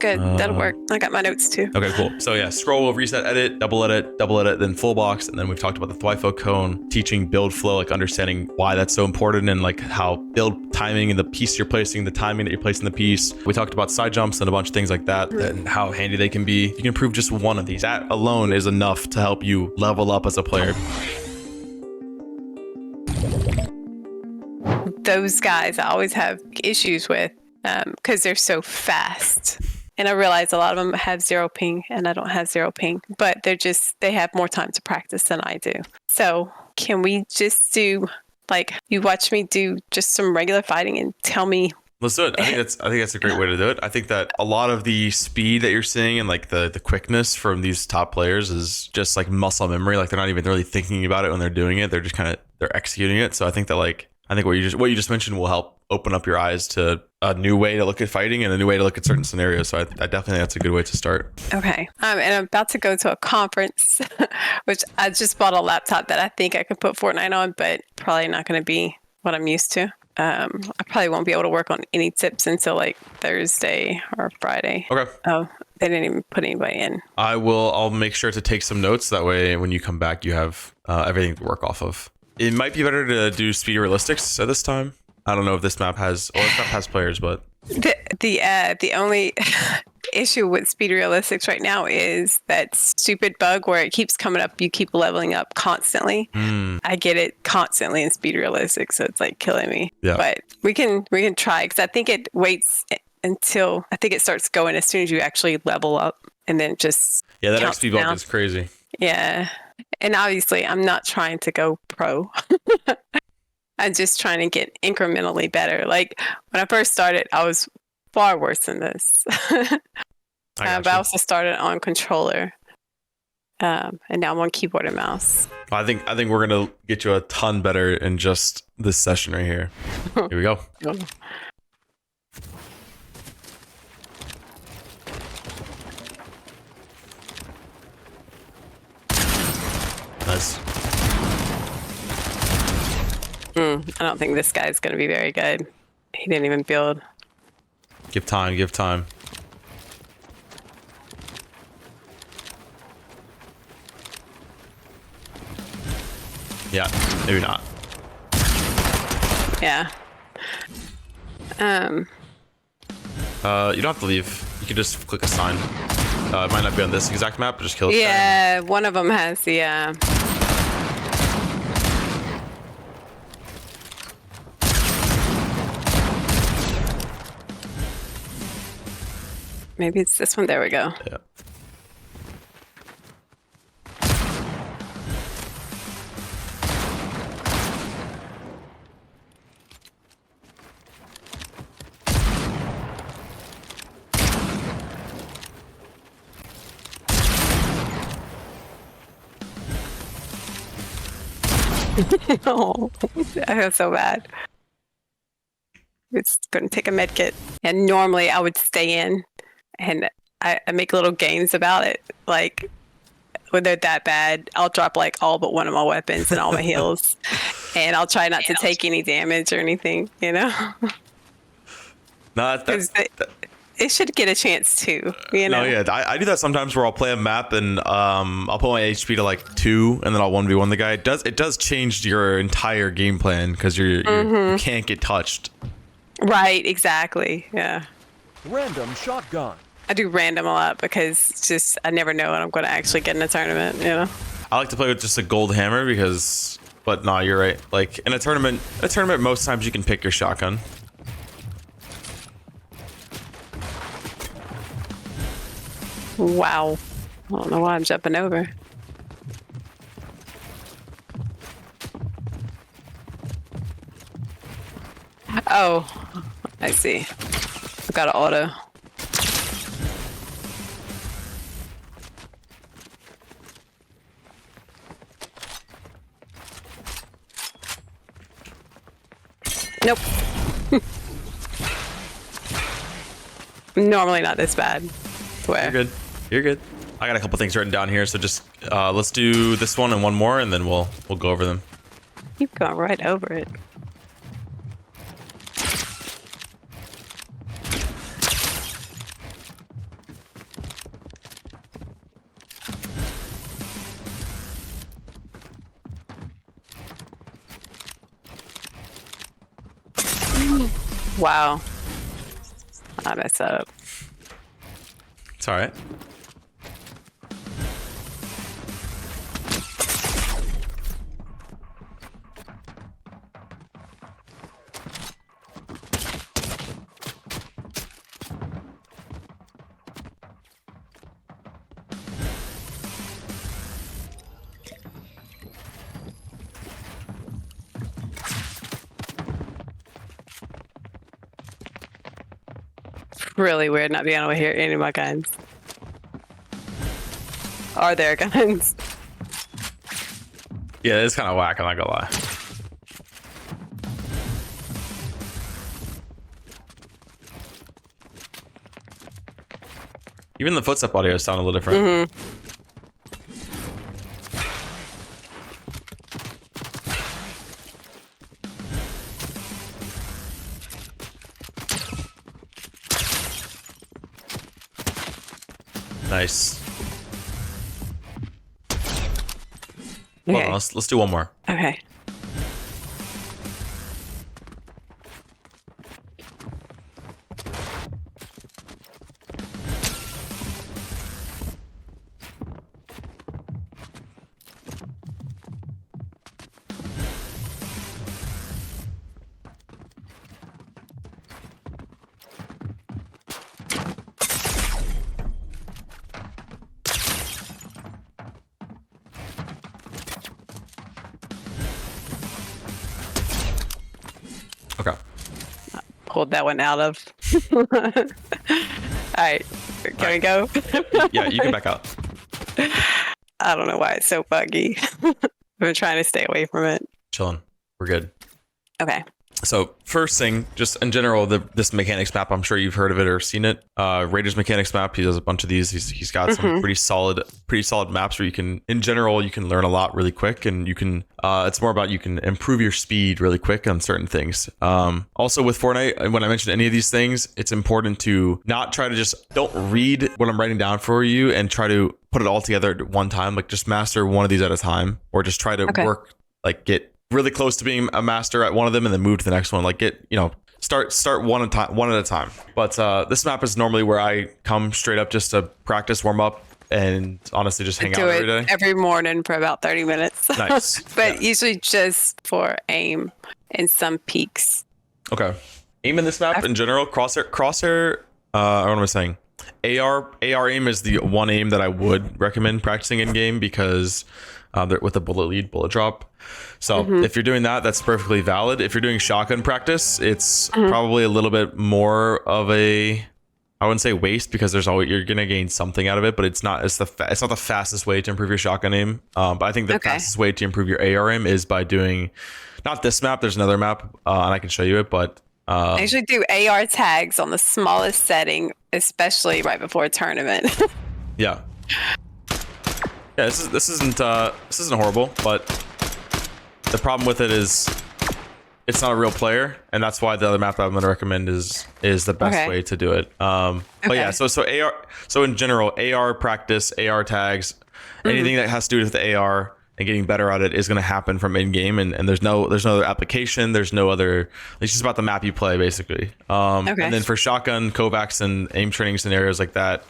That's good. That'll work. I got my notes too. Okay, cool. So yeah, scroll, reset, edit, double edit, then full box. And then we've talked about the Thwifo cone, teaching build flow, like understanding why that's so important and like how build timing and the piece you're placing, the timing that you're placing the piece. We talked about side jumps and a bunch of things like that and how handy they can be. You can improve just one of these. That alone is enough to help you level up as a player. Those guys I always have issues with because they're so fast. And I realize a lot of them have 0 ping and I don't have 0 ping, but they have more time to practice than I do. So can we just do, like, you watch me do just some regular fighting and tell me? Let's do it. I think that's a great way to do it. I think that a lot of the speed that you're seeing and like the quickness from these top players is just like muscle memory. Like they're not even really thinking about it when they're doing it. They're just they're executing it. So I think that what you just mentioned will help open up your eyes to a new way to look at fighting and a new way to look at certain scenarios. So I definitely think that's a good way to start. Okay. And I'm about to go to a conference, which I just bought a laptop that I think I could put Fortnite on, but probably not going to be what I'm used to. I probably won't be able to work on any tips until like Thursday or Friday. Okay. Oh, they didn't even put anybody in. I'll make sure to take some notes. That way, when you come back, you have everything to work off of. It might be better to do speedy realistics at this time. I don't know if this map has players, but the only issue with speed realistics right now is that stupid bug where it keeps coming up. You keep leveling up constantly. I get it constantly in speed realistics, so it's like killing me. Yeah. But we can try because I think it waits until I think it starts going as soon as you actually level up, and then just that XP bump is crazy. Yeah. And obviously, I'm not trying to go pro. I'm just trying to get incrementally better. Like, when I first started, I was far worse than this. But I also started on controller. And now I'm on keyboard and mouse. I think we're going to get you a ton better in just this session right here. Here we go. Nice. I don't think this guy's going to be very good. He didn't even build. Give time. Yeah, maybe not. Yeah. You don't have to leave. You can just click assign. It might not be on this exact map, but just kill it. Yeah, one of them has, yeah. Maybe it's this one. There we go. Yeah. Oh, I feel so bad. It's going to take a med kit. And normally I would stay in and I make little games about it. Like, when they're that bad, I'll drop like all but one of my weapons and all my heals. And I'll try not to take any damage or anything, you know? No, it should get a chance too, you know? No, yeah, I do that sometimes where I'll play a map and I'll put my HP to like 2 and then I'll 1v1 the guy. It does change your entire game plan because you can't get touched. Right, exactly, yeah. Random shotgun. I do random a lot because it's just I never know when I'm going to actually get in a tournament, you know? I like to play with just a gold hammer but no, you're right. Like in a tournament, most times you can pick your shotgun. Wow. I don't know why I'm jumping over. Oh, I see. I've got an auto. Nope. Normally not this bad. Swear. You're good. I got a couple things written down here, so just let's do this one and one more, and then we'll go over them. Keep going right over it. Wow. I messed that up. It's all right. Really weird not being able to hear any of my guns. Are there guns? Yeah, it's kind of whack. I'm not gonna lie. Even the footstep audio sound a little different. Nice. Hold on, let's do one more. Okay. Okay. Pulled that one out of. All right. Can we go? Yeah, you can back out. I don't know why it's so buggy. I've been trying to stay away from it. Chilling. We're good. Okay. So first thing, just in general, this mechanics map, I'm sure you've heard of it or seen it. Raiders mechanics map. He does a bunch of these. He's got some pretty solid maps where you can, in general, you can learn a lot really quick, and you can. It's more about you can improve your speed really quick on certain things. Also with Fortnite, when I mention any of these things, it's important to not try to don't read what I'm writing down for you and try to put it all together at one time. Like just master one of these at a time, or just try to work get really close to being a master at one of them and then move to the next one. Like start one at a time. But this map is normally where I come straight up just to practice, warm up, and honestly just hang out every day. Every morning for about 30 minutes. Nice. But usually just for aim and some peaks. Okay. Aim in this map in general, crosshair, what am I saying? AR aim is the one aim that I would recommend practicing in game because with a bullet drop. So if you're doing that, that's perfectly valid. If you're doing shotgun practice, it's probably a little bit more of a, I wouldn't say waste, because you're gonna gain something out of it, but it's not the fastest way to improve your shotgun aim. But I think the fastest way to improve your AR aim is by doing, not this map. There's another map, and I can show you it. But I usually do AR tags on the smallest setting, especially right before a tournament. Yeah. Yeah, this isn't horrible, but the problem with it is it's not a real player, and that's why the other map I'm going to recommend is the best way to do it. But yeah, so in general, AR practice, AR tags, anything that has to do with the AR and getting better at it is going to happen from in game, and there's no other application, there's no other. It's just about the map you play basically. And then for shotgun, Kovacs, and aim training scenarios like that,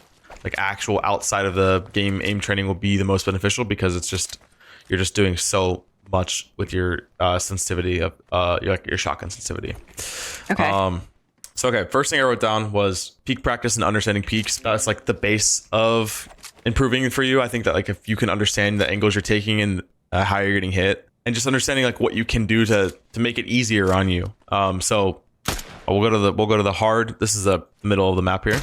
like actual outside of the game aim training will be the most beneficial, because you're just doing so much with your sensitivity of your shotgun sensitivity. First thing I wrote down was peak practice and understanding peaks. That's like the base of improving for you. I think that like if you can understand the angles you're taking and how you're getting hit, and just understanding like what you can do to make it easier on you. So we'll go to the hard. This is the middle of the map here.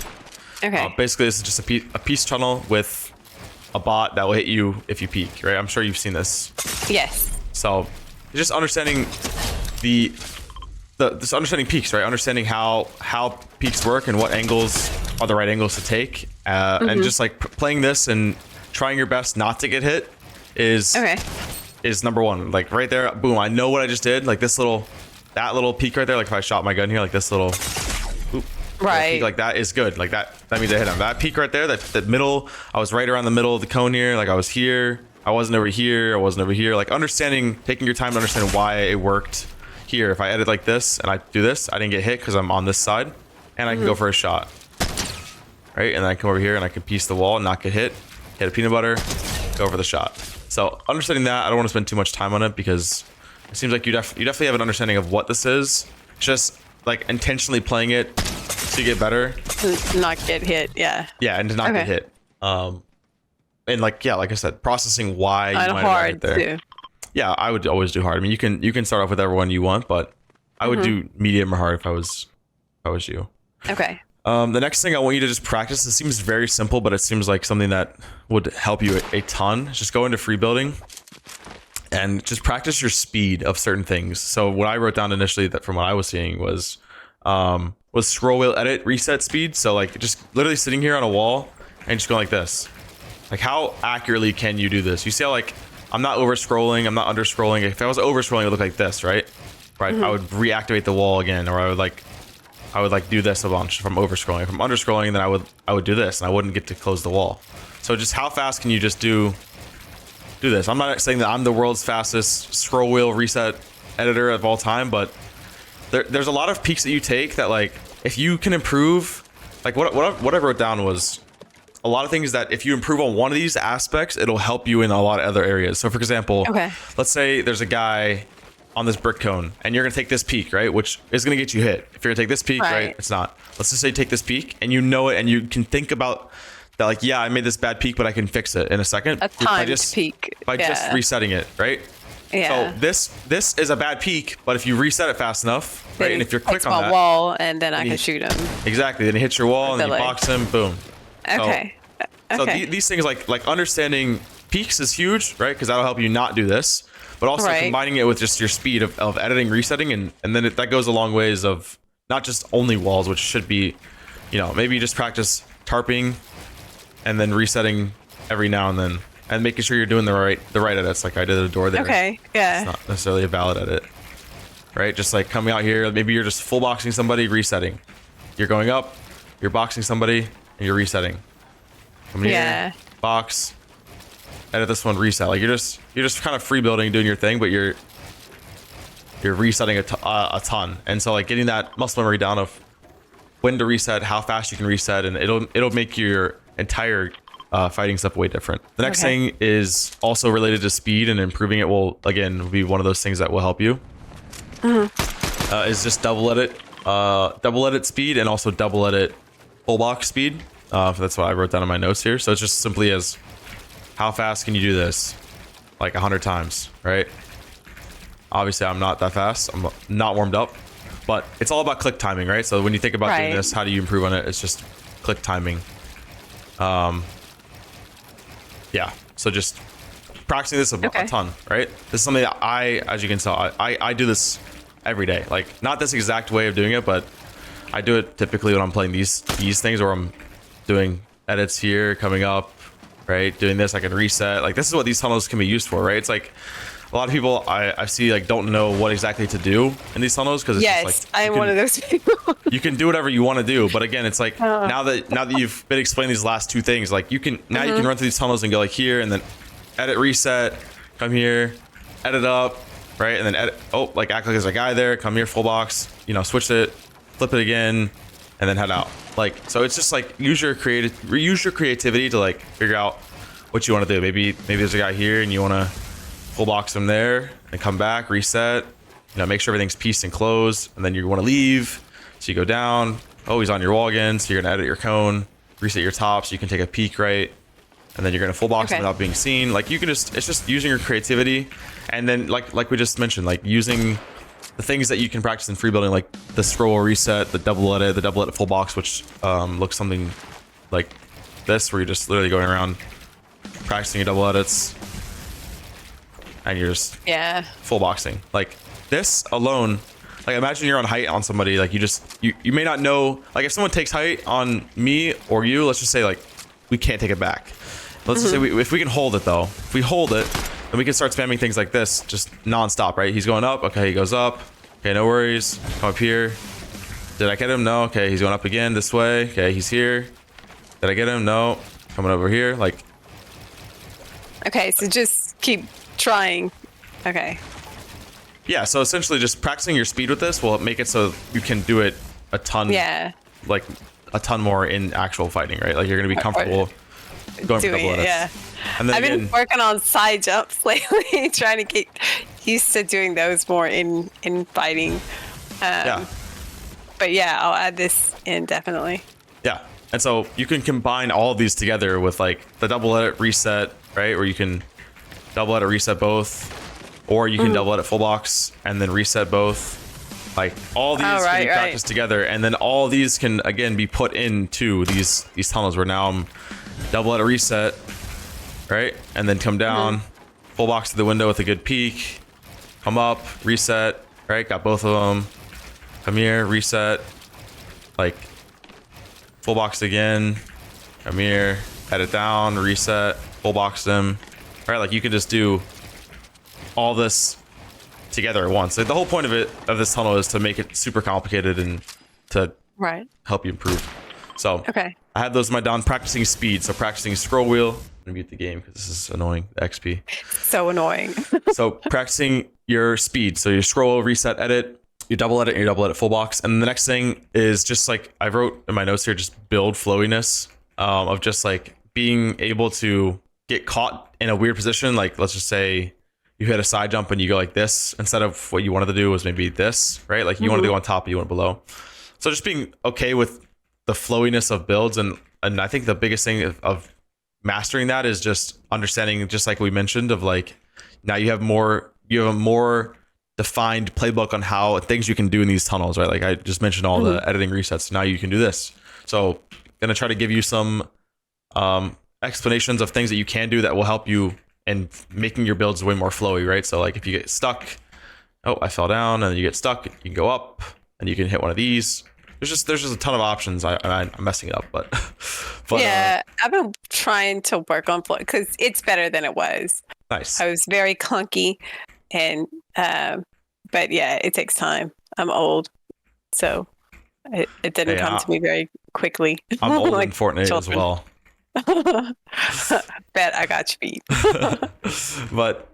Basically, this is just a peace tunnel with a bot that will hit you if you peek, right? I'm sure you've seen this. Yes. So just understanding this understanding peaks, right? Understanding how peaks work and what angles are the right angles to take, and just like playing this and trying your best not to get hit is number one. Like right there, boom! I know what I just did. Like that little peak right there. Like if I shot my gun here, like this little. Peak like that is good. Like that means I hit him. That peak right there, that middle, I was right around the middle of the cone here. Like I was here, I wasn't over here, I wasn't over here. Like taking your time to understand why it worked. here, if I edit like this and I do this, I didn't get hit because I'm on this side, and I can go for a shot. Right, and then I come over here and I can piece the wall and not get hit a peanut butter, go for the shot. So understanding that, I don't want to spend too much time on it because it seems like you definitely have an understanding of what this is. Just like intentionally playing it to get better. To not get hit, yeah. Yeah, and to not get hit. And like like I said, processing why you might have hit there. Too. Yeah, I would always do hard. I mean, you can start off with everyone you want, but I would do medium or hard if I was you. Okay. The next thing I want you to just practice, it seems very simple, but it seems like something that would help you a ton. Just go into free building and just practice your speed of certain things. So what I wrote down initially that from what I was seeing was scroll wheel edit reset speed. So like just literally sitting here on a wall and just going like this. Like how accurately can you do this? You see how like I'm not over scrolling, I'm not under scrolling. If I was over scrolling, it would look like this, right? Right. I would reactivate the wall again, or I would do this a bunch from over scrolling. If I'm under scrolling, then I would do this and I wouldn't get to close the wall. So just how fast can you just do this? I'm not saying that I'm the world's fastest scroll wheel reset editor of all time, but there's a lot of peaks that you take that like if you can improve, like what I wrote down was a lot of things that if you improve on one of these aspects, it'll help you in a lot of other areas. So for example, let's say there's a guy on this brick cone and you're gonna take this peak, right? Which is gonna get you hit. If you're gonna take this peak, right? It's not. Let's just say you take this peak and you know it and you can think about that like, yeah, I made this bad peak, but I can fix it in a second. A timed peak. By just resetting it, right? Yeah. So this is a bad peak, but if you reset it fast enough, right? And if you're quick on that wall and then I can shoot him. Exactly. Then he hits your wall and then you box him, boom. Okay. So these things like understanding peaks is huge, right? Because that'll help you not do this. But also combining it with just your speed of editing, resetting, and then that goes a long ways of not just only walls, which should be, maybe you just practice tarping and then resetting every now and then, and making sure you're doing the right edits. Like I did a door there. Okay, yeah. It's not necessarily a valid edit, right? Just like coming out here, maybe you're just full boxing somebody, resetting. You're going up, you're boxing somebody, and you're resetting. Come here, box. Edit this one, reset. Like you're just kind of free building, doing your thing, but you're resetting a ton. And so like getting that muscle memory down of when to reset, how fast you can reset, and it'll make your entire fighting stuff way different. The next thing is also related to speed, and improving it will again be one of those things that will help you. Is just double edit speed, and also double edit full box speed. That's what I wrote down in my notes here. So it's just simply as how fast can you do this? Like 100 times, right? Obviously, I'm not that fast. I'm not warmed up, but it's all about click timing, right? So when you think about doing this, how do you improve on it? It's just click timing. Yeah. So just practicing this a ton, right? This is something that as you can tell, I do this every day. Like not this exact way of doing it, but I do it typically when I'm playing these things, or I'm doing edits here, coming up, right? Doing this, I can reset. Like this is what these tunnels can be used for, right? It's like a lot of people I see like don't know what exactly to do in these tunnels because it's just like I'm one of those people. You can do whatever you want to do, but again, it's like now that you've been explaining these last two things, like you can now you can run through these tunnels and go like here and then edit, reset, come here, edit up, right? And then edit, like act like there's a guy there, come here, full box, switch it, flip it again, and then head out. Like so, it's just like use your creativity to like figure out what you want to do. Maybe there's a guy here and you want to full box him there and come back, reset, make sure everything's pieced and closed, and then you want to leave. So you go down. Oh, he's on your wall again. So you're gonna edit your cone, reset your top so you can take a peek, right? And then you're gonna full box him without being seen. Like you can it's just using your creativity, and then like we just mentioned, like using the things that you can practice in free building, like the scroll reset, the double edit full box, which looks something like this, where you're just literally going around practicing your double edits, and you're just full boxing. Like this alone, like imagine you're on height on somebody, like you may not know, like if someone takes height on me or you, let's just say like we can't take it back. Let's just say if we can hold it though, if we hold it, then we can start spamming things like this just non-stop, right? He's going up, okay, he goes up, okay, no worries, come up here. Did I get him? No. Okay, he's going up again this way. Okay, he's here. Did I get him? No. Coming over here, like. Okay, so just keep trying. Okay. Yeah, so essentially just practicing your speed with this will make it so you can do it a ton, Yeah. like a ton more in actual fighting, right? Like you're going to be comfortable going for Doing double it, edits. yeah. And then I've again, been working on side jumps lately, trying to get used to doing those more in fighting. yeah, But yeah, I'll add this in definitely. yeah. And so you can combine all of these together with like the double edit reset, right? Where you can double edit reset both, or you can double edit full box and then reset both. Like all these can be practiced together, and then all these can again be put into these tunnels where now I'm double edit reset, right? And then come down, full box to the window with a good peak, come up, reset, right? Got both of them. Come here, reset, like full box again, come here, edit down, reset, full box them, right? Like you could just do all this together at once. Like the whole point of this tunnel is to make it super complicated and to help you improve. So Okay. I have those in my down practicing speed. So practicing scroll wheel. I'm gonna mute the game because this is annoying. The XP. So annoying. So practicing your speed. So you scroll, reset, edit. You double edit, and you double edit full box. And the next thing is just like I wrote in my notes here, just build flowiness of just like being able to get caught in a weird position. Like let's just say you hit a side jump and you go like this instead of what you wanted to do was maybe this, right? Like you want to go on top, you want below. So just being okay with the flowiness of builds. And I think the biggest thing of mastering that is just understanding, just like we mentioned, of like now you have a more defined playbook on how things you can do in these tunnels, right? Like I just mentioned all the editing resets. Now you can do this. So gonna try to give you some explanations of things that you can do that will help you and making your builds way more flowy, right? So like if you get stuck, oh, I fell down, and you get stuck, you can go up and you can hit one of these. There's just a ton of options. I'm messing it up, but yeah, I've been trying to work on flow because it's better than it was. Nice. I was very clunky, and but yeah, it takes time. I'm old, so it didn't come to me very quickly. I'm old like in Fortnite children. as well. Bet I got you beat. but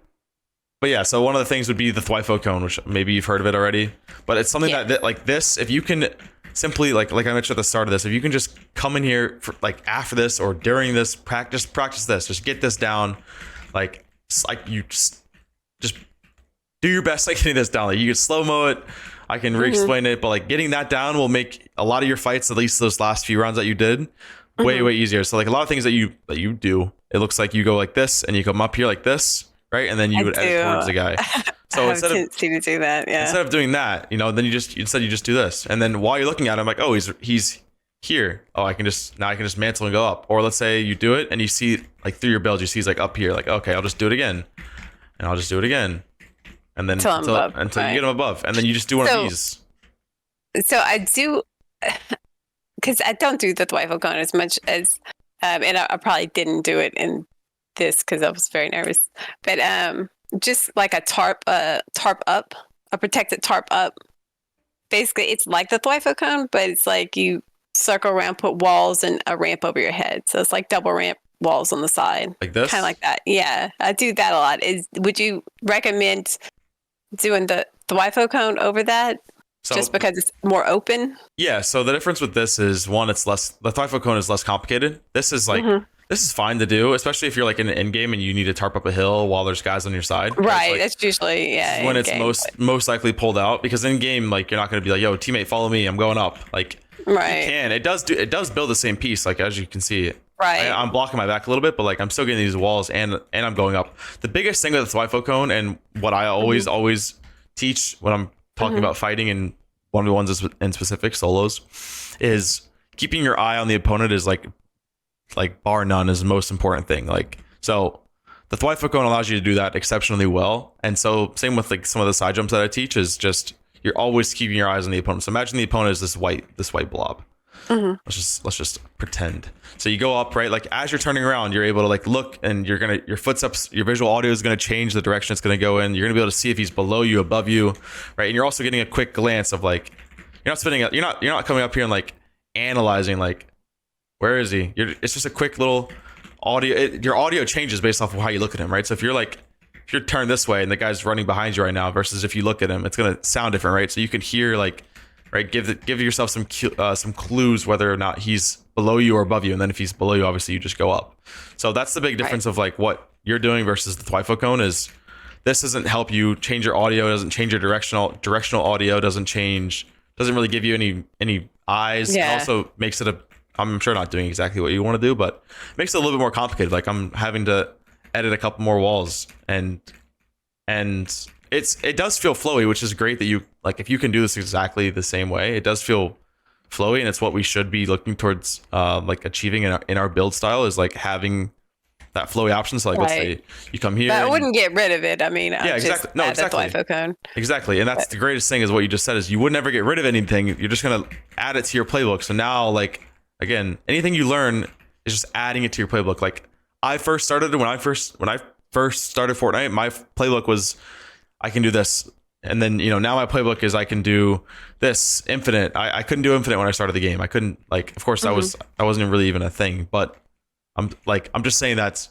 yeah, so one of the things would be the Thwifo cone, which maybe you've heard of it already, but it's something that like this, if you can simply like I mentioned at the start of this, if you can just come in here for like after this or during this practice this, just get this down, like you just do your best like getting this down. Like you can slow mo it, I can re-explain it, but like getting that down will make a lot of your fights, at least those last few rounds that you did, way easier. So like a lot of things that you do, it looks like you go like this and you come up here like this, right? And then you would edit towards the guy. So instead to do that, instead of doing that, then you just do this, and then while you're looking at him, like, oh, he's here. Oh, I can just mantle and go up. Or let's say you do it and you see like through your build, you see he's like up here, like, okay, I'll just do it again, and I'll just do it again, and then until you get him above, and then you just do one of these. So I do, because I don't do the Thwifo cone as much as, and I probably didn't do it in this because I was very nervous, but just like a tarp up, a protected tarp up. Basically, it's like the Thwifo cone, but it's like you circle around, put walls and a ramp over your head. So it's like double ramp walls on the side. Like this? Kind of like that. Yeah, I do that a lot. Would you recommend doing the Thwifo cone over that? So, just because it's more open? Yeah, so the difference with this is, one, the Thwifo cone is less complicated. This is like, this is fine to do, especially if you're like in an end game and you need to tarp up a hill while there's guys on your side. Right, like, that's usually, when it's most likely pulled out, because in game, like you're not going to be like, yo, teammate, follow me, I'm going up. Like, right. You can. It does build the same piece, like as you can see. Right. I'm blocking my back a little bit, but like I'm still getting these walls and I'm going up. The biggest thing with the Thwifo cone, and what I always teach when I'm talking about fighting and 1v1s in specific solos, is keeping your eye on the opponent is like bar none is the most important thing. Like, so the Thwifo cone allows you to do that exceptionally well. And so same with like some of the side jumps that I teach is just, you're always keeping your eyes on the opponent. So imagine the opponent is this white blob. Let's just pretend. So you go up, right? Like as you're turning around, you're able to like look, and your footsteps, your visual audio is going to change the direction it's going to go in. You're going to be able to see if he's below you, above you, right? And you're also getting a quick glance of like, you're not coming up here and like analyzing like, where is he? It's just a quick little audio. Your audio changes based off of how you look at him, right? So if you're like if you're turned this way and the guy's running behind you right now versus if you look at him, it's gonna sound different, right? So you can hear like, right, give yourself some clues whether or not he's below you or above you, and then if he's below you, obviously you just go up. So that's the big difference of like what you're doing versus the Twifo cone is. This doesn't help you change your audio, doesn't change your directional audio, doesn't really give you any eyes. Yeah. It also makes it I'm sure not doing exactly what you want to do, but it makes it a little bit more complicated. Like I'm having to edit a couple more walls and it does feel flowy, which is great that you like if you can do this exactly the same way, it does feel flowy, and it's what we should be looking towards like achieving in our build style is like having that flowy option. So like let's say you come here. But I wouldn't get rid of it. I mean, yeah, exactly. No, exactly. The Twifo cone. Exactly. And that's the greatest thing is what you just said is you would never get rid of anything. You're just going to add it to your playbook. So now like, again, anything you learn is just adding it to your playbook. Like I first started when I first started Fortnite, my playbook was I can do this. And then, now my playbook is I can do this infinite. I couldn't do infinite when I started the game. I couldn't like, of course that wasn't really even a thing, but I'm just saying that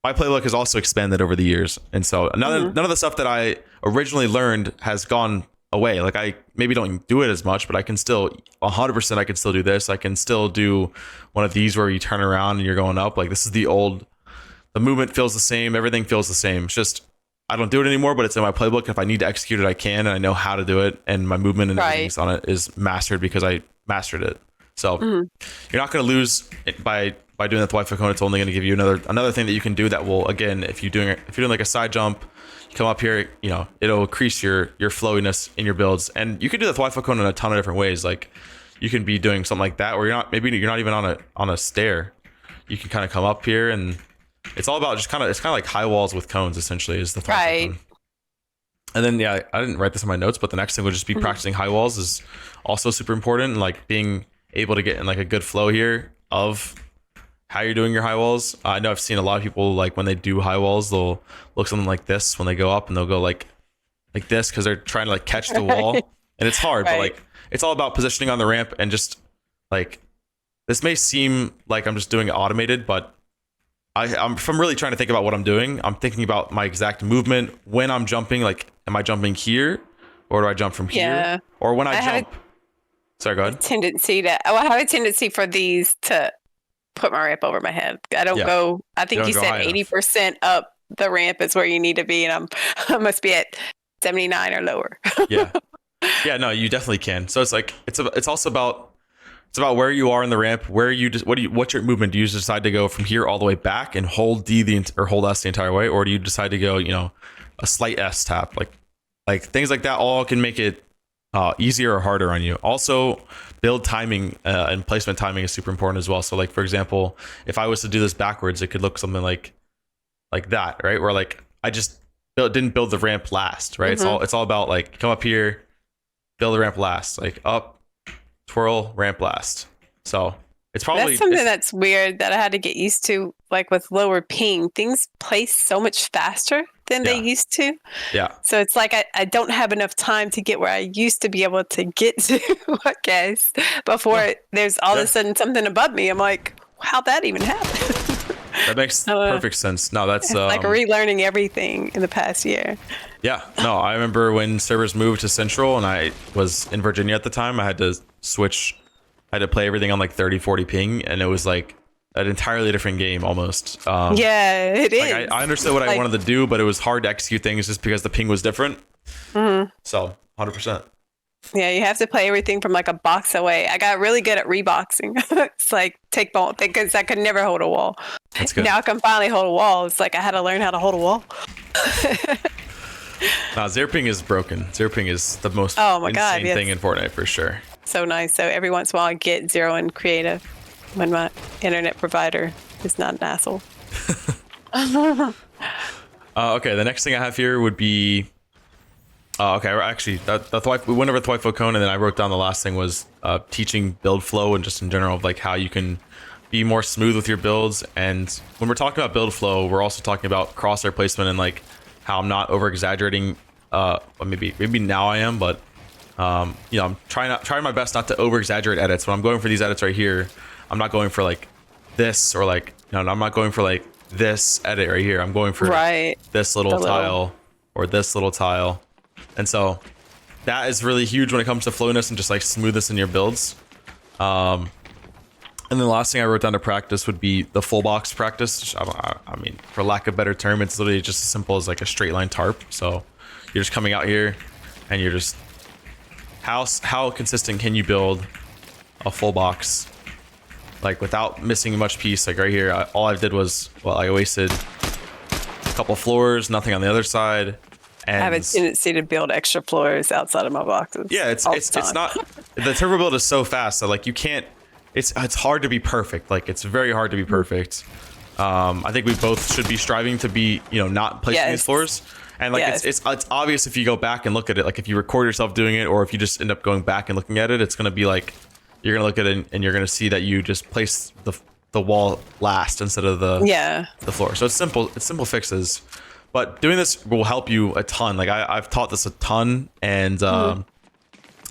my playbook has also expanded over the years. And so none of the stuff that I originally learned has gone away. Like I maybe don't do it as much, but I can still 100% I can still do this. I can still do one of these where you turn around and you're going up. Like this is the movement feels the same. Everything feels the same. It's just, I don't do it anymore, but it's in my playbook. If I need to execute it, I can, and I know how to do it. And my movement and everything on it is mastered because I mastered it. So you're not going to lose it by doing the Twifo cone. It's only going to give you another thing that you can do that will, again, if you're doing like a side jump, you come up here, it'll increase your flowiness in your builds. And you can do the Twifo cone in a ton of different ways. Like you can be doing something like that where you're not even on a stair. You can kind of come up here, and it's all about it's kind of like high walls with cones essentially is the Twifo cone. And then I didn't write this in my notes, but the next thing would just be practicing high walls is also super important. Like being able to get in like a good flow here of how you're doing your high walls. I know I've seen a lot of people like when they do high walls, they'll look something like this when they go up, and they'll go like this because they're trying to like catch the wall, and it's hard. But like it's all about positioning on the ramp, and just like this may seem like I'm just doing it automated, but if I'm really trying to think about what I'm doing, I'm thinking about my exact movement when I'm jumping. Like, am I jumping here, or do I jump from here, or when I jump? Sorry, go ahead. I have a tendency for these to put my ramp over my head. I don't go. I think you said 80% up the ramp is where you need to be, and I must be at 79 or lower. Yeah. No, you definitely can. So it's like it's also about where you are in the ramp. Where you just what's your movement? Do you just decide to go from here all the way back and hold hold S the entire way, or do you decide to go a slight S tap? Like things like that all can make it easier or harder on you. Also, build timing and placement timing is super important as well. So like, for example, if I was to do this backwards, it could look something like that, right? Where like I just didn't build the ramp last, right? It's all about like come up here, build the ramp last, like up, twirl, ramp last. So it's probably that's something that's weird that I had to get used to. Like with lower ping, things place so much faster than they used to. Yeah. So it's like I don't have enough time to get where I used to be able to get to, I guess, before there's all of a sudden something above me. I'm like, how'd that even happen? That makes perfect sense. No, that's like relearning everything in the past year. Yeah. No, I remember when servers moved to Central and I was in Virginia at the time, I had to play everything on like 30, 40 ping, and it was like an entirely different game almost. It is. I understood what I wanted to do, but it was hard to execute things just because the ping was different. So 100%. Yeah, you have to play everything from like a box away. I got really good at reboxing. It's like take ball because I could never hold a wall. That's good. Now I can finally hold a wall. It's like I had to learn how to hold a wall. Zero ping is broken. Zero ping is the most insane thing in Fortnite for sure. So nice. So every once in a while I get zero in creative when my internet provider is not an asshole. Okay, the next thing I have here would be okay, actually we went over the Twifo cone, and then I wrote down the last thing was teaching build flow and just in general of like how you can be more smooth with your builds. And when we're talking about build flow, we're also talking about crosshair placement and like how I'm not over exaggerating. Maybe now I am, but I'm trying my best not to over exaggerate edits. When I'm going for these edits right here, I'm not going for like this, or like I'm not going for like this edit right here. I'm going for Right. this little tile or this little tile. And so that is really huge when it comes to flowiness and just like smoothness in your builds. And then the last thing I wrote down to practice would be the full box practice. I mean, for lack of a better term, it's literally just as simple as like a straight line tarp. So you're just coming out here and you're just, how consistent can you build a full box like without missing much piece? Like right here, all I did was, well, I wasted a couple floors, nothing on the other side. And I have a tendency to build extra floors outside of my boxes. yeah, it's not, the turbo build is so fast that like you can't, it's hard to be perfect. Like it's very hard to be perfect. I think we both should be striving to be, you know, not placing these floors. And like it's obvious if you go back and look at it, like if you record yourself doing it, or if you just end up going back and looking at it, it's gonna be like you're gonna look at it and you're gonna see that you just placed the wall last instead of the floor. So it's simple fixes, but doing this will help you a ton. Like I've taught this a ton, and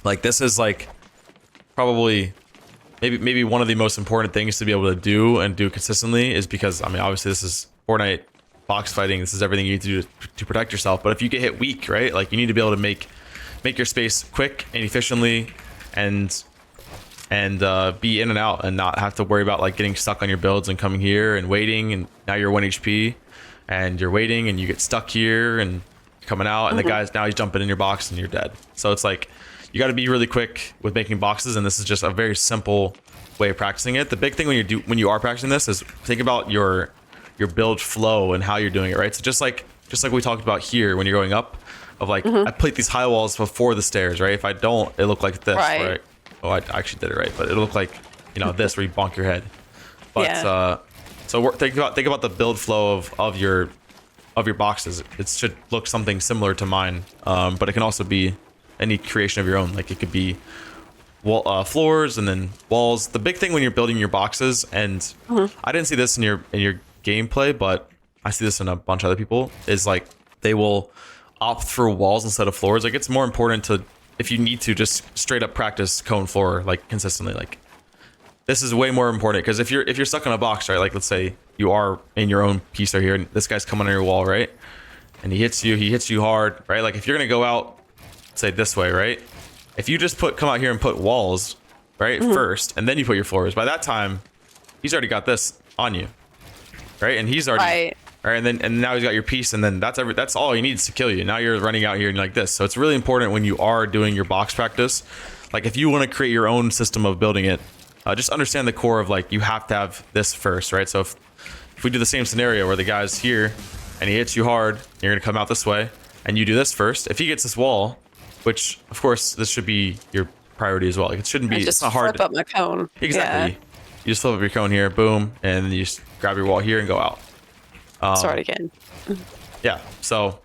like this is like probably maybe one of the most important things to be able to do and do consistently, is because I mean obviously this is Fortnite box fighting. This is everything you need to do to protect yourself. But if you get hit weak, right, like you need to be able to make your space quick and efficiently, and be in and out, and not have to worry about like getting stuck on your builds and coming here and waiting, and now you're 1 HP and you're waiting and you get stuck here and coming out, and the guy's now he's jumping in your box and you're dead. So it's like you got to be really quick with making boxes, and this is just a very simple way of practicing it. The big thing when you are practicing this is think about your build flow and how you're doing it, right? So just like we talked about here, when you're going up, of like I plate these high walls before the stairs, right? If I don't, it look like this, right? Oh, I actually did it right, but it'll look like, you know, this where you bonk your head. But so think about the build flow of your boxes. It should look something similar to mine, but it can also be any creation of your own. Like it could be wall, floors, and then walls. The big thing when you're building your boxes, and I didn't see this in your gameplay, but I see this in a bunch of other people, is like they will opt for walls instead of floors. Like it's more important to, if you need to, just straight up practice cone floor like consistently. Like this is way more important, because if you're stuck in a box, right, like let's say you are in your own piece right here and this guy's coming on your wall, right, and he hits you hard, right? Like if you're gonna go out, say this way, right, if you just come out here and put walls, right, first, and then you put your floors, by that time he's already got this on you, right, and he's already right, and now he's got your piece, and then that's all he needs to kill you. Now you're running out here and like this. So it's really important when you are doing your box practice, like if you want to create your own system of building it, just understand the core of like you have to have this first, right? So if we do the same scenario where the guy's here and he hits you hard, you're gonna come out this way, and you do this first. If he gets this wall, which of course this should be your priority as well. Like it shouldn't be. It's not hard. Flip up my cone. Exactly. Yeah. You just flip up your cone here, boom, and then you just grab your wall here and go out. Start again. Yeah. So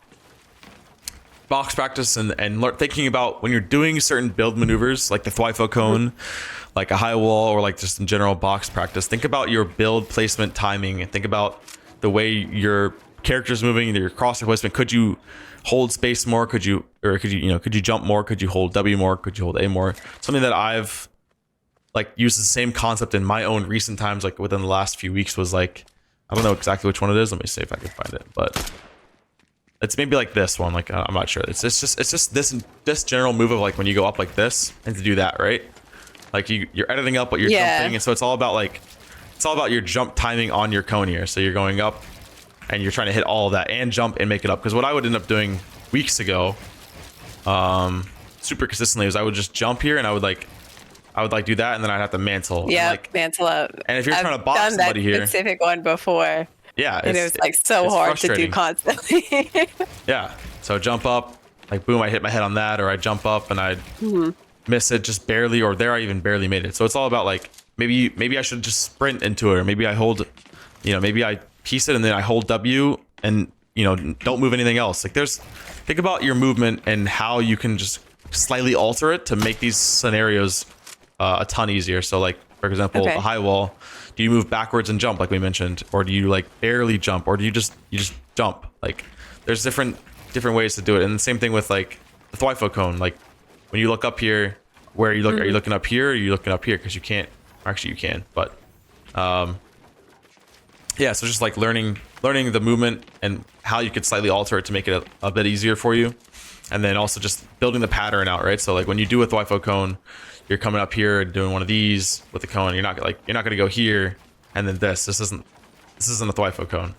box practice and thinking about when you're doing certain build maneuvers, like the Thwifo cone, like a high wall, or like just in general box practice. Think about your build placement timing, and think about the way your character's moving, your crosshair placement. Could you hold space more? Could you jump more? Could you hold W more? Could you hold A more? Something that I've like used the same concept in my own recent times, like within the last few weeks, was like, I don't know exactly which one it is. Let me see if I can find it, but it's maybe like this one. Like I'm not sure. It's just this general move of like when you go up like this and to do that, right? Like you're editing up what you're jumping, and so it's all about your jump timing on your cone here. So you're going up and you're trying to hit all of that and jump and make it up. Because what I would end up doing weeks ago, super consistently, was I would just jump here and I would do that, and then I'd have to mantle. Yeah, like, mantle up. And if you're trying to box somebody here, specific one before. Yeah, and it was like so hard to do constantly. Yeah, so jump up, like boom, I hit my head on that, or I jump up and I miss it just barely, or there I even barely made it. So it's all about like maybe I should just sprint into it, or maybe I hold, maybe I piece it and then I hold W and don't move anything else. Like think about your movement and how you can just slightly alter it to make these scenarios a ton easier. So like for example, the high wall, do you move backwards and jump like we mentioned, or do you like barely jump, or do you just jump? Like there's different ways to do it. And the same thing with like the Thwifo cone. Like when you look up here, where you look, are you looking up here, or are you looking up here? Because you can't, actually you can, but yeah, so just like learning the movement and how you could slightly alter it to make it a bit easier for you. And then also just building the pattern out, right? So like when you do a thwifo cone, you're coming up here and doing one of these with the cone. You're not going to go here and then this. This isn't a thwifo cone.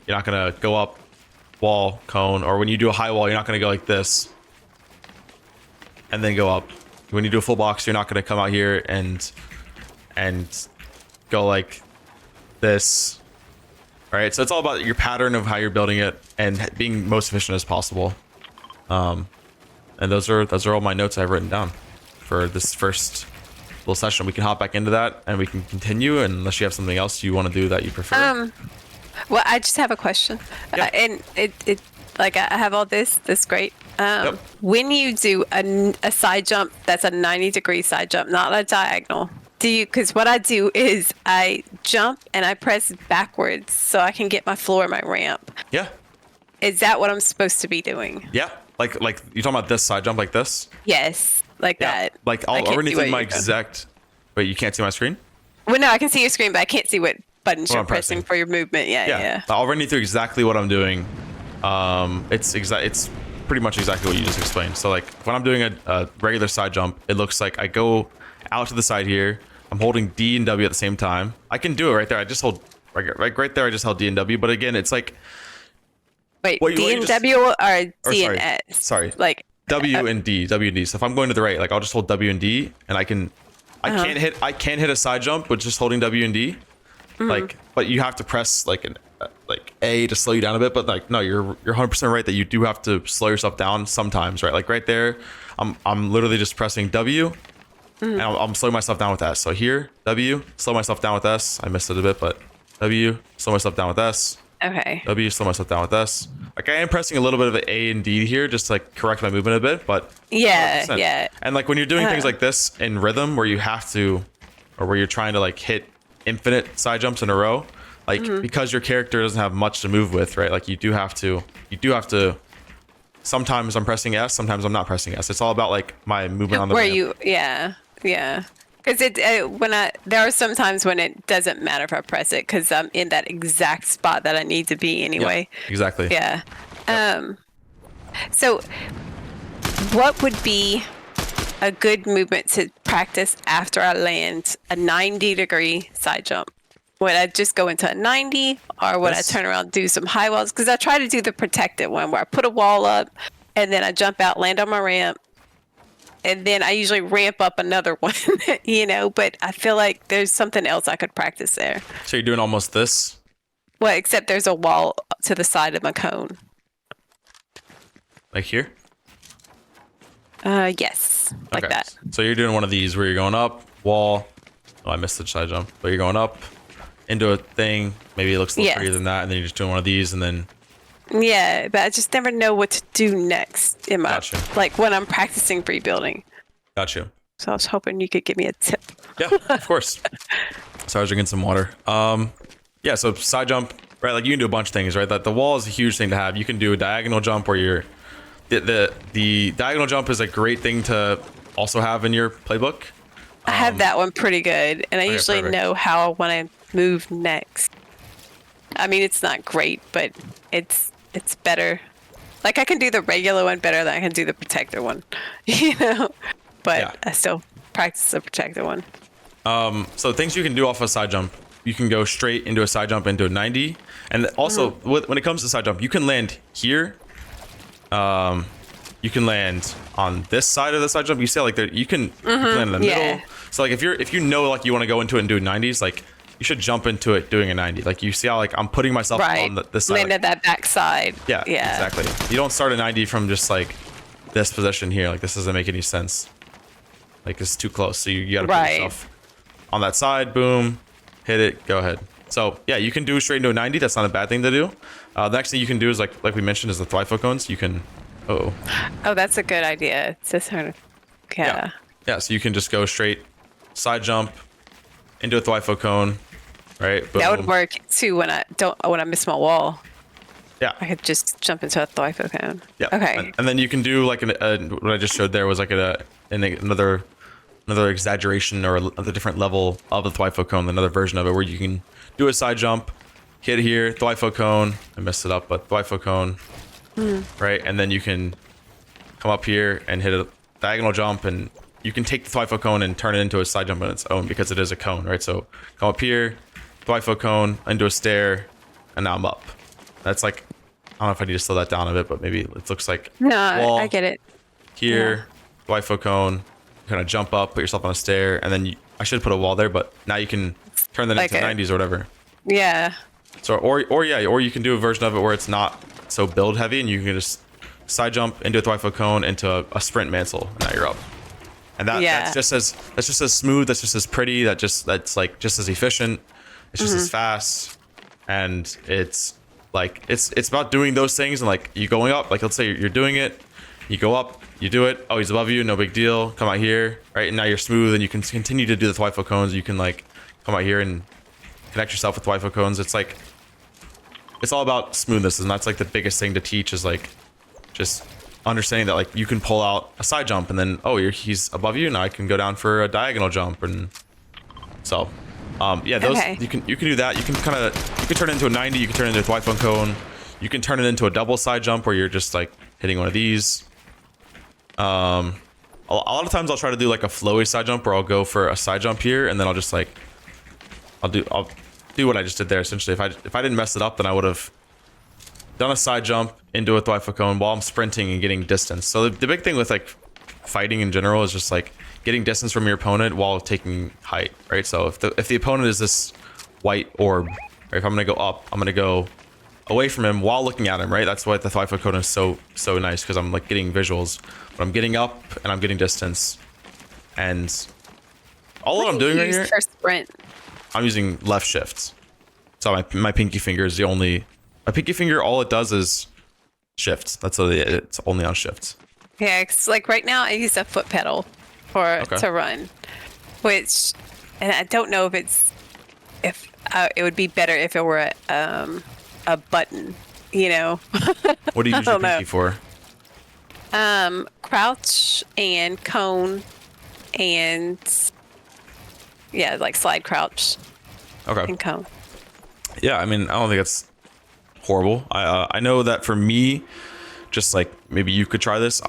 You're not going to go up wall cone, or when you do a high wall, you're not going to go like this and then go up. When you do a full box, you're not going to come out here and go like this. All right, so it's all about your pattern of how you're building it and being most efficient as possible. And those are all my notes I've written down for this first little session. We can hop back into that and we can continue, unless you have something else you want to do that you prefer. Well, I just have a question, Yeah. and it like I have all this great. Yep. When you do a side jump, that's a 90-degree side jump, not a diagonal. Do you? Because what I do is I jump and I press backwards so I can get my floor, my ramp. Yeah. Is that what I'm supposed to be doing? Yeah. Like you talking about this side jump like this? Yes, like Yeah. that. Like I I'll can't already see think what my you're doing. exact. Wait, you can't see my screen? Well, no, I can see your screen, but I can't see what buttons What you're I'm pressing pressing. for your movement. Yeah. I'll run you through exactly what I'm doing. It's pretty much exactly what you just explained. So like when I'm doing a regular side jump, it looks like I go out to the side here. I'm holding D and W at the same time. I can do it right there. I just hold right there. I just held D and W. But again, it's like Wait, What you- D what you and just- W or or D and S? sorry. Like W and D. So if I'm going to the right, like I'll just hold W and D, and I can't hit a side jump with just holding W and D. Like, but you have to press like A to slow you down a bit. But like, no, you're 100% right that you do have to slow yourself down sometimes, right? Like right there, I'm literally just pressing W, and I'm slowing myself down with S. So here, W, slow myself down with S. I missed it a bit, but W, slow myself down with S. okay. W, slow myself down with S. Like I am pressing a little bit of an A and D here just to like correct my movement a bit, but Yeah, 100%. yeah. And like when you're doing things like this in rhythm where you have to, or where you're trying to like hit infinite side jumps in a row, like because your character doesn't have much to move with, right? Like you do have to, sometimes I'm pressing S, sometimes I'm not pressing S. It's all about like my movement on the Where ramp. yeah. Because there are some times when it doesn't matter if I press it because I'm in that exact spot that I need to be anyway. Yeah, exactly. Yeah. So what would be a good movement to practice after I land a 90-degree side jump? Would I just go into a 90 or would Yes. I turn around and do some high walls? Because I try to do the protected one where I put a wall up and then I jump out, land on my ramp, and then I usually ramp up another one, but I feel like there's something else I could practice there. So you're doing almost this. Well, except there's a wall to the side of my cone. Like here? Yes, like Okay. that. So you're doing one of these where you're going up, wall. Oh, I missed the side jump. But you're going up into a thing. Maybe it looks a little Yes. prettier than that. And then you're just doing one of these and then Yeah, but I just never know what to do next in my Gotcha. like when I'm practicing rebuilding. got you. So I was hoping you could give me a tip. Yeah, of course. So I was drinking some water. Yeah, so side jump, right? Like you can do a bunch of things, right? That the wall is a huge thing to have. You can do a diagonal jump where you're the diagonal jump is a great thing to also have in your playbook. I have that one pretty good, and I okay, usually perfect. know how I want to move next. I mean, it's not great, but it's better. Like I can do the regular one better than I can do the protector one, But Yeah. I still practice the protector one. So things you can do off a side jump, you can go straight into a side jump into a 90. And also when it comes to side jump, you can land here. You can land on this side of the side jump. You see how, like you can land in the yeah. middle. So like if you know like you want to go into it and do 90s, like you should jump into it doing a 90. Like you see how like I'm putting myself Right. on this side. Land like- at that back side. yeah, Yeah. exactly. You don't start a 90 from just like this position here. Like this doesn't make any sense. Like it's too close. So you gotta put Right. yourself on that side. Boom, hit it. Go ahead. So yeah, you can do straight into a 90. That's not a bad thing to do. The next thing you can do is like we mentioned is the thwifo cones. You can. Oh. Oh, that's a good idea. It's just sort of, yeah. Yeah. So you can just go straight side jump into a thwifo cone. Right. Boom. That would work too when I miss my wall. Yeah. I could just jump into a thwifo cone. Yeah. Okay. And then you can do like what I just showed there was like another exaggeration or a different level of the thwifo cone, another version of it where you can do a side jump, hit here, Thwifo cone. I messed it up, but Thwifo cone, right? And then you can come up here and hit a diagonal jump, and you can take the Thwifo cone and turn it into a side jump on its own because it is a cone, right? So come up here, Thwifo cone, into a stair, and now I'm up. That's like, I don't know if I need to slow that down a bit, but maybe it looks like No, wall I get it. here, Thwifo cone, kind of jump up, put yourself on a stair, and then I should put a wall there, but now you can turn that Like into 90s or whatever. Yeah. So, or you can do a version of it where it's not so build heavy, and you can just side jump into a Thwifo cone into a sprint mantle, and now you're up. And that's just as smooth, that's just as pretty, that's like just as efficient, it's just as fast, and it's like it's about doing those things and like you going up. Like let's say you're doing it, you go up, you do it. Oh, he's above you, no big deal. Come out here, right? And now you're smooth, and you can continue to do the Thwifo cones. You can like come out here and connect yourself with Thwifo cones. It's like it's all about smoothness, and that's like the biggest thing to teach is like just understanding that like you can pull out a side jump, and then he's above you, now I can go down for a diagonal jump, and so yeah, those you can do that. You can turn it into a 90. You can turn it into a Thwifo cone. You can turn it into a double side jump where you're just like hitting one of these. A lot of times I'll try to do like a flowy side jump where I'll go for a side jump here, and then I'll just like I'll do what I just did there. Essentially, if I didn't mess it up, then I would have done a side jump into a Thwifo cone while I'm sprinting and getting distance. So the big thing with like fighting in general is just like getting distance from your opponent while taking height, right? So if the opponent is this white orb, or if I'm gonna go up, I'm gonna go away from him while looking at him, right? That's why the Thwifo cone is so nice, because I'm like getting visuals, but I'm getting up and I'm getting distance, and all that I'm doing right here, for sprint. I'm using left shift. So my pinky finger is my pinky finger, all it does is shift. That's it's only on shift. Yeah, 'cause like right now I use a foot pedal to run, which, and I don't know if it would be better if it were a button, you know. What do you use your pinky for? Crouch and cone, and yeah, like slide crouch and cone. Yeah, I mean, I don't think it's horrible. I know that for me, just like maybe you could try this.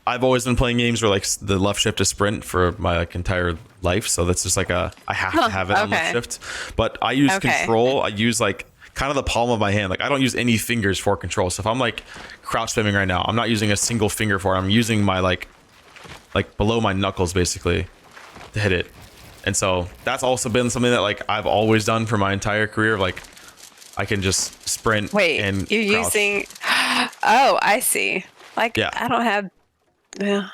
I've always been playing games where like the left shift is sprint for my like entire life, so that's just like I have to have it on left shift. But I use control. I use like kind of the palm of my hand. Like I don't use any fingers for control. So if I'm like crouch spamming right now, I'm not using a single finger for it. I'm using my like below my knuckles basically to hit it. And so that's also been something that like I've always done for my entire career. Like I can just sprint. Wait, and you're crouch. using? Oh, I see. Like I don't have. I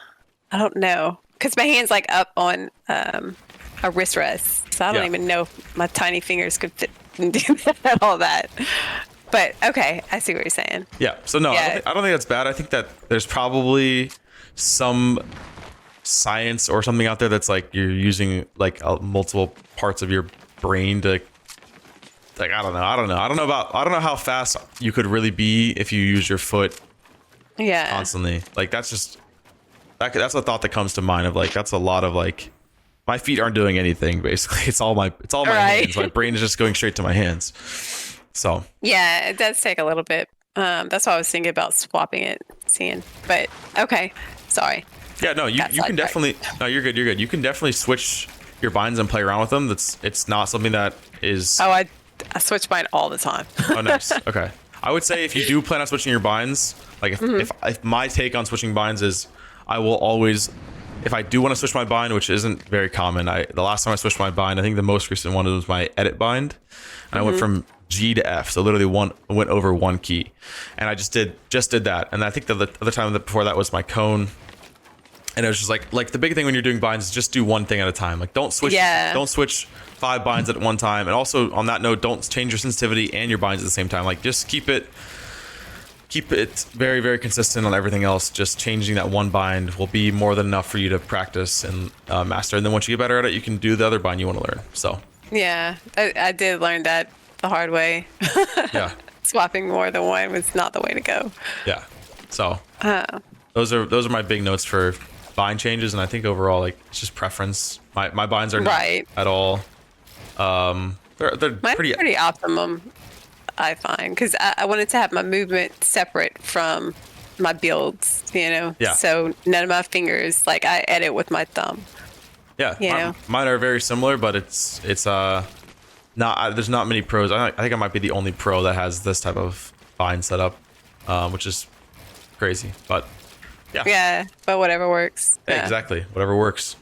don't know, because my hand's like up on a wrist rest, so I don't even know if my tiny fingers could fit and do all that. But okay, I see what you're saying. Yeah. So no, I don't think that's bad. I think that there's probably some science or something out there that's like you're using like multiple parts of your brain to like I don't know how fast you could really be if you use your foot constantly. Like that's a thought that comes to mind of like that's a lot of like my feet aren't doing anything basically. It's all my hands. My brain is just going straight to my hands. So yeah, it does take a little bit. That's why I was thinking about swapping it, but okay, sorry. Yeah, no, you can definitely. No, you're good. You can definitely switch your binds and play around with them. It's not something that is. Oh, I switch bind all the time. Oh, nice. Okay, I would say if you do plan on switching your binds, like if my take on switching binds is, I will always, if I do want to switch my bind, which isn't very common. The last time I switched my bind, I think the most recent one was my edit bind, and I went from G to F, so literally went over one key, and I just did that. And I think the other time before that was my cone. And it was just like the big thing when you're doing binds is just do one thing at a time. Like don't switch 5 binds at one time. And also on that note, don't change your sensitivity and your binds at the same time. Like just keep it very, very consistent on everything else. Just changing that one bind will be more than enough for you to practice and master. And then once you get better at it, you can do the other bind you want to learn. So yeah, I did learn that the hard way. Yeah, swapping more than one was not the way to go. Yeah, so those are my big notes for bind changes, and I think overall like it's just preference. My binds are not at all. They're Mine's pretty optimum. I find, because I wanted to have my movement separate from my builds, Yeah. So none of my fingers, like I edit with my thumb. Yeah, You know? mine are very similar, but it's not there's not many pros. I think I might be the only pro that has this type of bind setup, which is crazy. But yeah, Yeah, but whatever works. yeah, Yeah. exactly, whatever works.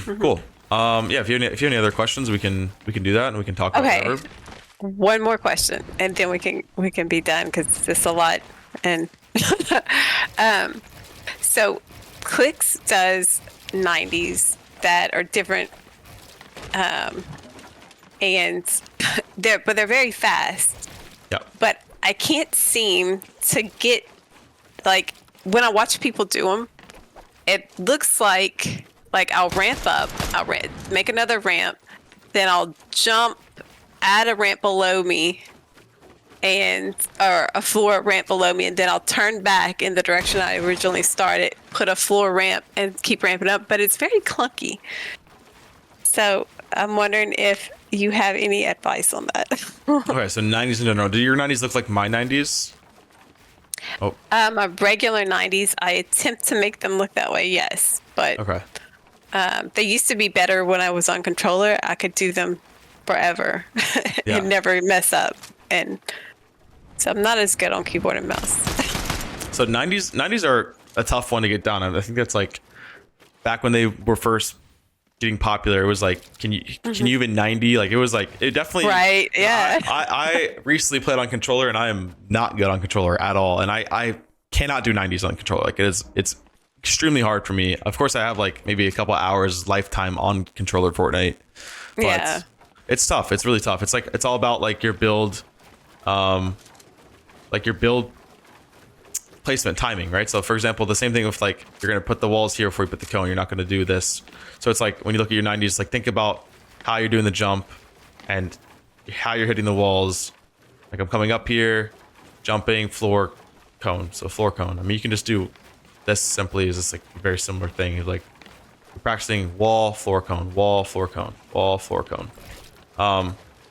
Cool. Yeah, if you have any other questions, we can do that and we can talk about Okay. whatever. One more question, and then we can be done because it's a lot. And so Clicks does 90s that are different, and they're very fast. Yeah. But I can't seem to get, like, when I watch people do them, it looks like I'll ramp up, make another ramp, then I'll jump, add a ramp below me, or a floor ramp below me, and then I'll turn back in the direction I originally started, put a floor ramp, and keep ramping up. But it's very clunky. So I'm wondering if you have any advice on that. Okay, so 90s in general. Do your 90s look like my 90s? Oh, My regular 90s, I attempt to make them look that way, yes. But okay. they used to be better when I was on controller. I could do them forever Yeah. and never mess up. And so I'm not as good on keyboard and mouse. So 90s are a tough one to get down. I think that's like back when they were first getting popular. It was like, can you even 90? Like it was like it definitely Right, yeah. I recently played on controller and I am not good on controller at all, and I cannot do 90s on controller. Like it's extremely hard for me. Of course, I have like maybe a couple hours lifetime on controller Fortnite, but Yeah. it's tough. It's really tough. It's like it's all about like your build, placement timing, right? So for example, the same thing with like you're gonna put the walls here before you put the cone. You're not gonna do this. So it's like when you look at your 90s, like think about how you're doing the jump and how you're hitting the walls. Like I'm coming up here, jumping, floor, cone. So floor, cone. I mean, you can just do this simply. Is just like a very similar thing. It's like you're practicing wall, floor, cone, wall, floor, cone, wall, floor, cone.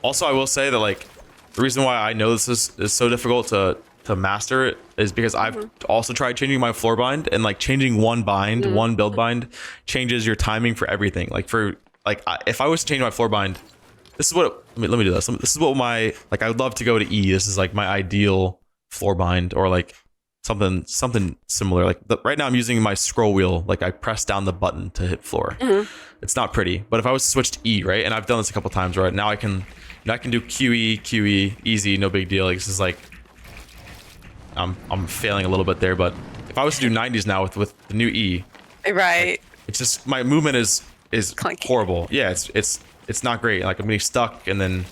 Also, I will say that like the reason why I know this is so difficult to master it is because I've also tried changing my floor bind, and like changing one bind, one build bind changes your timing for everything. Like for like if I was to change my floor bind, this is what let me do this. This is what my like I would love to go to E. This is like my ideal floor bind, or like something similar. Like right now I'm using my scroll wheel. Like I press down the button to hit floor. It's not pretty, but if I was to switch to E, right, and I've done this a couple times, right, now I can do QE, easy, no big deal. Like this is like I'm failing a little bit there, but if I was to do 90s now with the new E, Right. it's just my movement is Clunky. horrible. Yeah, it's not great. Like I'm getting stuck, and then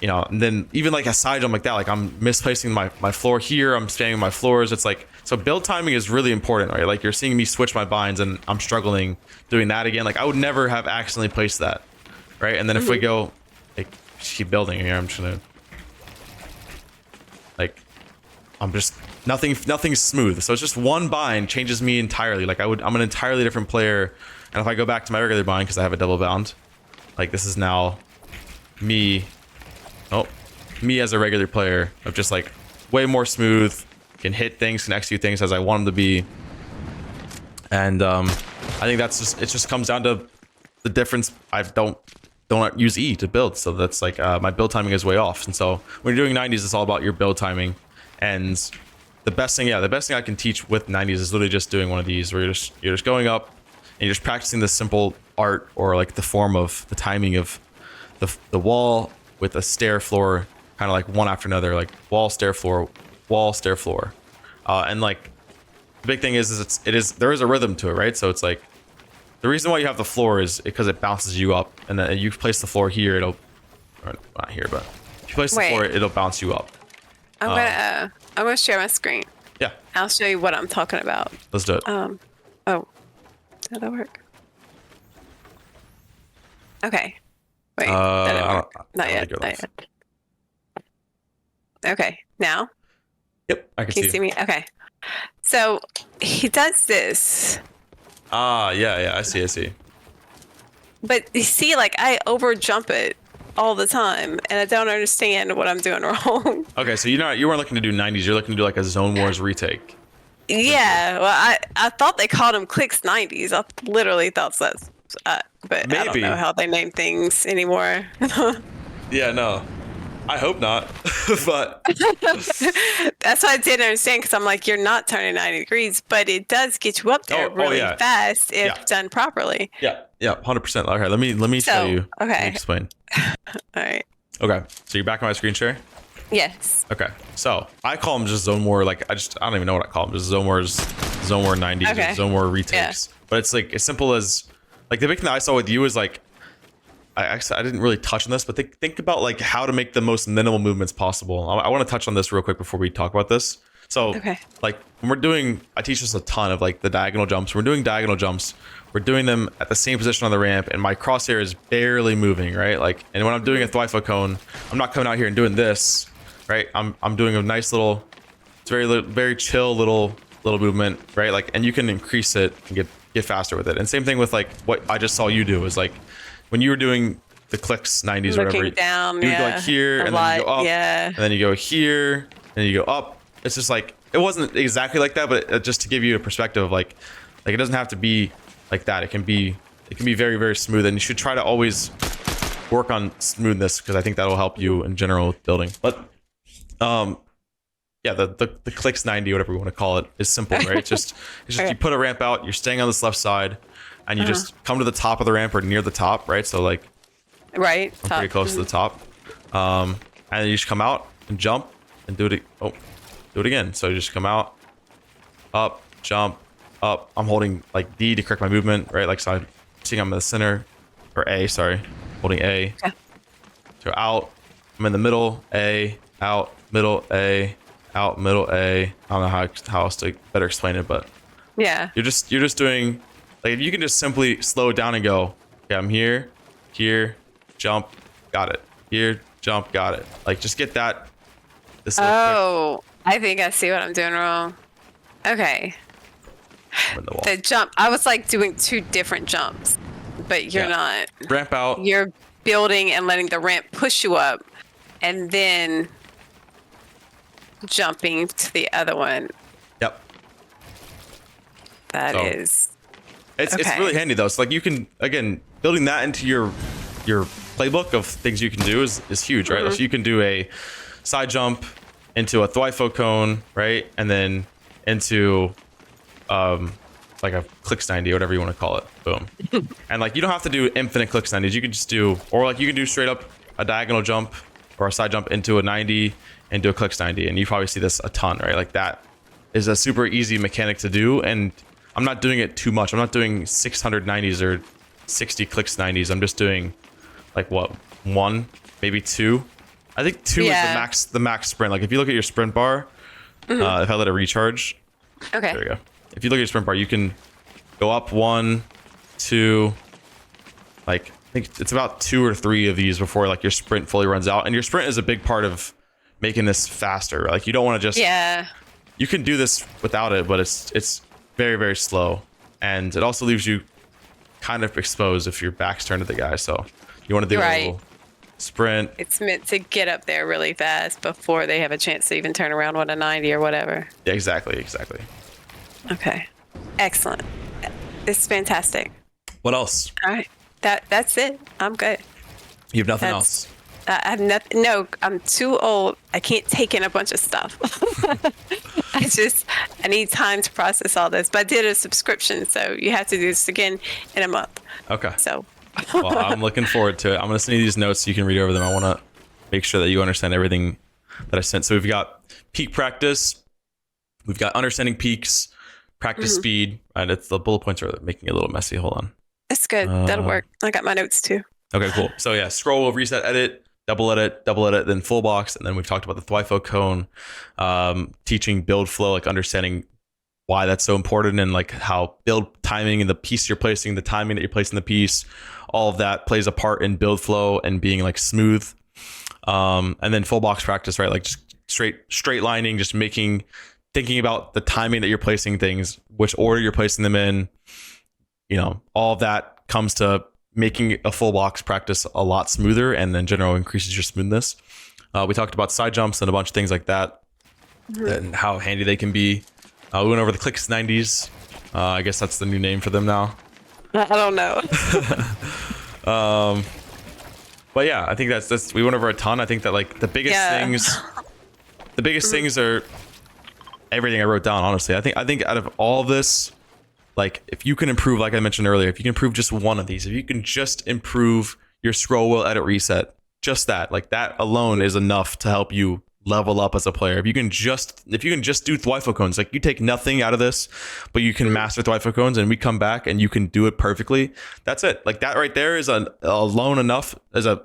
and then even like a side jump like that, like I'm misplacing my floor here. I'm spamming my floors. It's like, so build timing is really important, right? Like you're seeing me switch my binds, and I'm struggling doing that again. Like I would never have accidentally placed that, right? And then if we go, like keep building here, I'm just gonna like. I'm just nothing's smooth. So it's just one bind changes me entirely. Like I'm an entirely different player. And if I go back to my regular bind, because I have a double bound, like this is now me as a regular player of just like way more smooth, can hit things, can execute things as I want them to be. And I think it just comes down to the difference. I don't use E to build, so that's like my build timing is way off. And so when you're doing 90s, it's all about your build timing. And the best thing I can teach with 90s is literally just doing one of these where you're just going up and you're just practicing the simple art, or like the form of the timing of the wall with a stair floor, kind of like one after another, like wall, stair, floor, wall, stair, floor. And like the big thing is there is a rhythm to it, right? So it's like the reason why you have the floor is because it bounces you up, and then you place the floor here, or not here, but if you place the floor, it'll bounce you up. I'm gonna share my screen. Yeah, I'll show you what I'm talking about. let's do it. Oh, did that work? Okay. Wait, that didn't work. Not yet. Not yet. Okay, now Yep, I can can you see me? Okay. So he does this, Yeah, I see. but you see, like I over jump it, all the time, and I don't understand what I'm doing wrong. Okay, so you weren't looking to do 90s. You're looking to do like a Zone Wars retake. Yeah, well, I thought they called them clicks 90s. I literally thought so. But I don't Maybe. know how they name things anymore. Yeah, no. I hope not. But That's why I didn't understand, because I'm like, you're not turning 90 degrees, but it does get you up there really yeah. fast if Yeah. done properly. yeah, 100%. Okay, let me show you. Okay. Let me explain. All right. Okay, so you're back on my screen share. Yes. Okay, so I call them just Zone War. Like I don't even know what I call them. Just Zone Wars, Zone War 90s, Okay. or Zone War retakes. But it's like as simple as like the big thing that I saw with you is like I didn't really touch on this, but think about like how to make the most minimal movements possible. I want to touch on this real quick before we talk about this. So like when I teach us a ton of like the diagonal jumps. We're doing diagonal jumps. We're doing them at the same position on the ramp, and my crosshair is barely moving, right? Like, and when I'm doing a Thwifo cone, I'm not coming out here and doing this, right? I'm doing a nice little, it's very chill little movement, right? Like, and you can increase it and get faster with it. And same thing with like what I just saw you do is like when you were doing the clicks 90s or whatever, Looking down, you would go like here and then you go up, and then you go here and you go up. It's just like it wasn't exactly like that, but just to give you a perspective of like it doesn't have to be like that. It can be very, very smooth, and you should try to always work on smoothness because I think that'll help you in general with building. But yeah, the clicks 90, whatever you want to call it, is simple, right? It's just Okay. you put a ramp out, you're staying on this left side, and you just come to the top of the ramp or near the top, right? So like Right. I'm pretty close to the top. And then you just come out and jump and do it. Oh, do it again. So you just come out, up, jump, up. I'm holding like D to correct my movement, right? Like so I'm seeing I'm in the center, or A, sorry. Holding A. Okay. So out. I'm in the middle, A, out, middle, A, out, middle, A. I don't know how else to better explain it, but Yeah. you're just doing like if you can just simply slow it down and go, yeah, I'm here, jump, got it. Here, jump, got it. Like just get that. This little Oh, I think I see what I'm doing wrong. Okay. quick in the wall. The jump, I was like doing two different jumps, but you're Yeah. not. Ramp out. You're building and letting the ramp push you up, and then jumping to the other one. Yep. That So- is. It's Okay. really handy though. So like you can again building that into your playbook of things you can do is huge, right? So you can do a side jump into a Thwifo cone, right? And then into like a clicks 90, whatever you want to call it. Boom. And like you don't have to do infinite clicks 90s. You can just do, or like you can do straight up a diagonal jump or a side jump into a 90 and do a clicks 90. And you probably see this a ton, right? Like that is a super easy mechanic to do. And I'm not doing it too much. I'm not doing 690s or 60 clicks 90s. I'm just doing like what, one, maybe two. I think two is the max sprint. Like if you look at your sprint bar, if I let it recharge, Okay. there we go. If you look at your sprint bar, you can go up one, two, like I think it's about 2 or 3 of these before like your sprint fully runs out. And your sprint is a big part of making this faster. Like you don't want to just, Yeah. you can do this without it, but it's very, very slow. And it also leaves you kind of exposed if your back's turned to the guy. So you want to do a little sprint. It's meant to get up there really fast before they have a chance to even turn around with a 90 or whatever. Yeah, exactly. Okay. Excellent. This is fantastic. What else? All right. That's it. I'm good. You have nothing That's- else. I have nothing. No, I'm too old. I can't take in a bunch of stuff. I need time to process all this. But I did a subscription, so you have to do this again in a month. Okay. So, Well, I'm looking forward to it. I'm going to send you these notes so you can read over them. I want to make sure that you understand everything that I sent. So we've got peak practice. We've got understanding peaks, practice speed. And it's the bullet points are making it a little messy. Hold on. it's good. That'll work. I got my notes too. Okay, cool. So yeah, scroll, reset, edit, double edit, then full box. And then we've talked about the Thwifo cone, teaching build flow, like understanding why that's so important and like how build timing and the piece you're placing, the timing that you're placing the piece, all of that plays a part in build flow and being like smooth. And then full box practice, right? Like just straight lining, just thinking about the timing that you're placing things, which order you're placing them in, all of that comes to making a full box practice a lot smoother, and in general increases your smoothness. We talked about side jumps and a bunch of things like that, and how handy they can be. We went over the clicks 90s. I guess that's the new name for them now. I don't know. But yeah, I think that's we went over a ton. I think that like the biggest things are everything I wrote down. Honestly, I think out of all this, like if you can improve, like I mentioned earlier, if you can improve just one of these, if you can just improve your scroll wheel edit reset, just that, like that alone is enough to help you level up as a player. If you can just do Thwifo cones, like you take nothing out of this, but you can master Thwifo cones, and we come back and you can do it perfectly. That's it. Like that right there is alone enough as a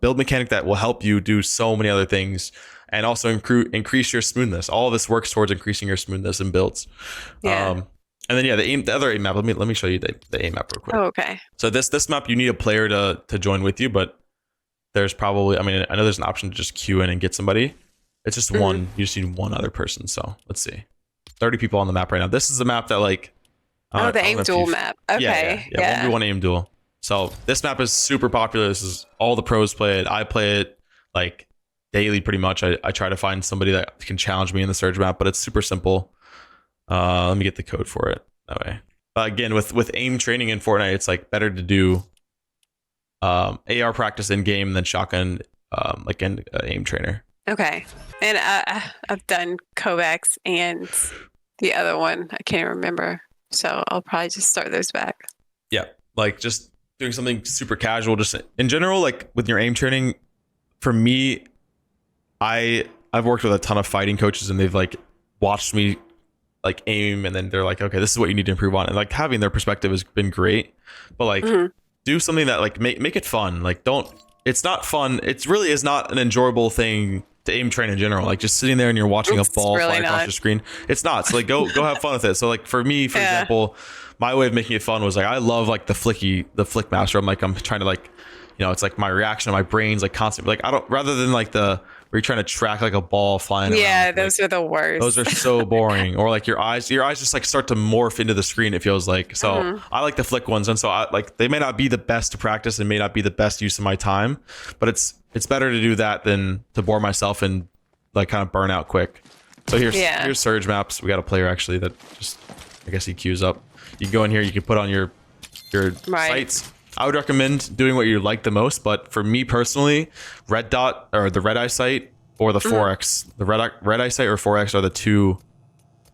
build mechanic that will help you do so many other things, and also increase your smoothness. All of this works towards increasing your smoothness in builds. Yeah. And then the other aim map. Let me show you the aim map real quick. Oh, okay. So this map, you need a player to join with you, but there's probably, I mean, I know there's an option to just queue in and get somebody. It's just one. You just need one other person. So let's see, 30 people on the map right now. This is the map that like. The aim duel map. Okay. Yeah. 1v1 aim duel. So this map is super popular. This is all the pros play it. I play it like daily, pretty much. I try to find somebody that can challenge me in the surge map, but it's super simple. Let me get the code for it that way. Again, with aim training in Fortnite, it's like better to do AR practice in game than shotgun like in aim trainer. Okay. And I've done Kovacs and the other one. I can't remember. So I'll probably just start those back. Yeah. Like just doing something super casual, just in general, like with your aim training. For me, I've worked with a ton of fighting coaches, and they've like watched me like aim, and then they're like, okay, this is what you need to improve on. And like having their perspective has been great, but like do something that like make it fun. Like it's not fun. It really is not an enjoyable thing to aim train in general. Like just sitting there and you're watching a ball fly across your screen. It's not. So like go have fun with it. So like for me, for example, my way of making it fun was like I love like the flick master. I'm trying to like, it's like my reaction, my brain's like constant. Like I don't, rather than like where you're trying to track like a ball flying around. Yeah, those are the worst. Those are so boring. Or like your eyes just like start to morph into the screen, it feels like. So I like the flick ones. And so they may not be the best to practice and may not be the best use of my time, but it's better to do that than to bore myself and like kind of burn out quick. So here's surge maps. We got a player actually that just, I guess he queues up. You can go in here, you can put on your sights. I would recommend doing what you like the most, but for me personally, red dot or the red eye sight or the 4x, the red eye sight or 4x are the two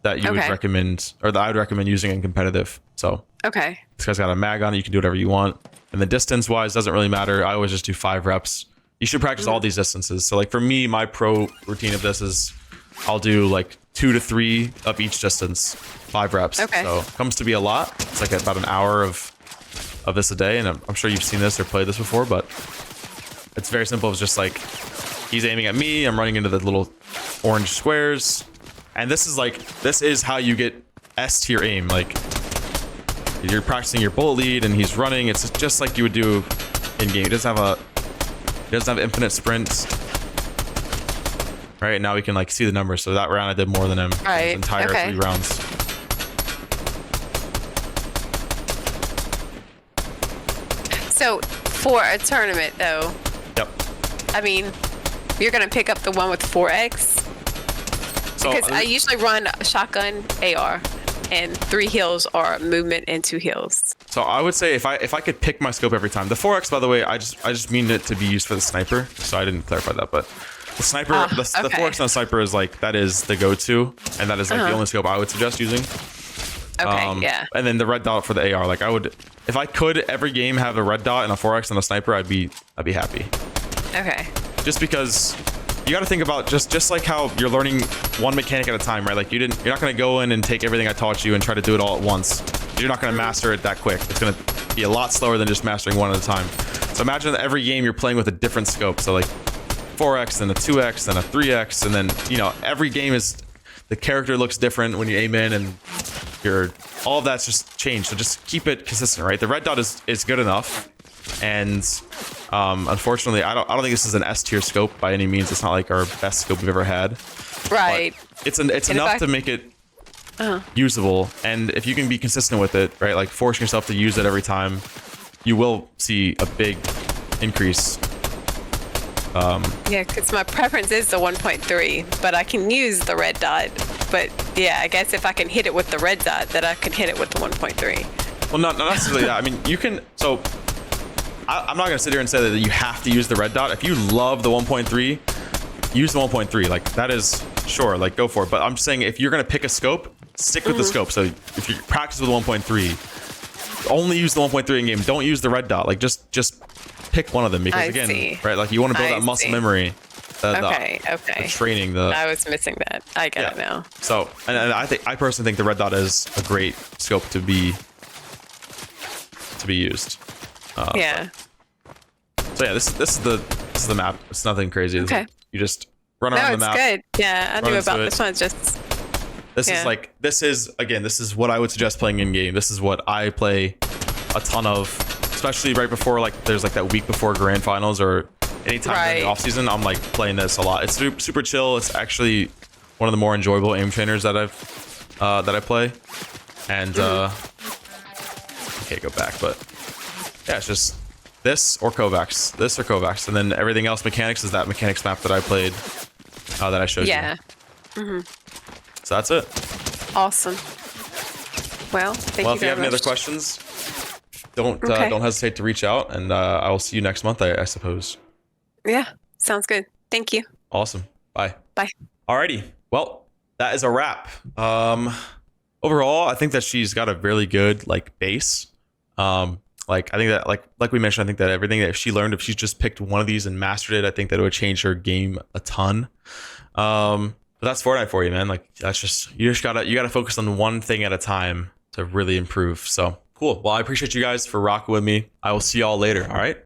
that you would recommend, or that I would recommend using in competitive. So this guy's got a mag on it. You can do whatever you want. And the distance wise doesn't really matter. I always just do 5 reps. You should practice all these distances. So like for me, my pro routine of this is I'll do like 2 to 3 of each distance, 5 reps. So it comes to be a lot. It's like about an hour of this a day, and I'm sure you've seen this or played this before, but it's very simple. It's just like he's aiming at me, I'm running into the little orange squares, and this is how you get S tier aim. Like you're practicing your bullet lead and he's running. It's just like you would do in game. He doesn't have infinite sprints. Right now we can like see the numbers. So that round I did more than him. His entire 3 rounds. So for a tournament though, I mean, you're gonna pick up the one with 4x? So, because I usually run shotgun AR and 3 heals are movement and 2 heals. So I would say if I could pick my scope every time. The 4x, by the way, I just mean it to be used for the sniper. So I didn't clarify that, but the sniper, the 4x on the sniper is like, that is the go-to, and that is like the only scope I would suggest using. And then the red dot for the AR. Like I would, if I could every game have a red dot and a 4x and a sniper, I'd be happy. Okay. Just because you got to think about just like how you're learning one mechanic at a time, right? Like you're not going to go in and take everything I taught you and try to do it all at once. You're not going to master it that quick. It's going to be a lot slower than just mastering one at a time. So imagine that every game you're playing with a different scope. So like 4x and a 2x and a 3x, and then every game is, the character looks different when you aim in, and all of that's just changed. So just keep it consistent, right? The red dot is good enough, and unfortunately, I don't think this is an S tier scope by any means. It's not like our best scope we've ever had. Right. But it's enough to make it usable, and if you can be consistent with it, right? Like forcing yourself to use it every time, you will see a big increase. Yeah, because my preference is the 1.3, but I can use the red dot. But yeah, I guess if I can hit it with the red dot, then I can hit it with the 1.3. Well, not necessarily that. I mean, you can. So I'm not going to sit here and say that you have to use the red dot. If you love the 1.3, use the 1.3. Like, that is, sure, like, go for it. But I'm just saying, if you're going to pick a scope, stick with the scope. So if you practice with 1.3, only use the 1.3 in game. Don't use the red dot. Like, just pick one of them, because again, right, like, you want to build that muscle memory. Okay. The training. I was missing that. I get it now. So, and I personally think the red dot is a great scope to be used. Yeah. So yeah, this is the map. It's nothing crazy. Okay. You just run around the map. No, it's good. Yeah, I knew about this one. Just this is what I would suggest playing in game. This is what I play a ton of, especially right before, like, there's like that week before grand finals or anytime during the off season. I'm like playing this a lot. It's super chill. It's actually one of the more enjoyable aim trainers that I play. And okay, go back, but yeah, it's just this or Kovacs, and then everything else mechanics is that mechanics map that I played, that I showed you. yeah. So that's it. Awesome. Well, thank you If you have any other questions, don't hesitate to reach out, and I will see you next month, I suppose. Yeah, sounds good. Thank you. Awesome. Bye. Bye. Alrighty. Well, that is a wrap. Overall, I think that she's got a really good, like, base. Like, I think that, like we mentioned, I think that everything that she learned, if she's just picked one of these and mastered it, I think that it would change her game a ton. But that's Fortnite for you, man. Like, that's just, you gotta focus on one thing at a time to really improve. So cool. Well, I appreciate you guys for rocking with me. I will see y'all later. All right.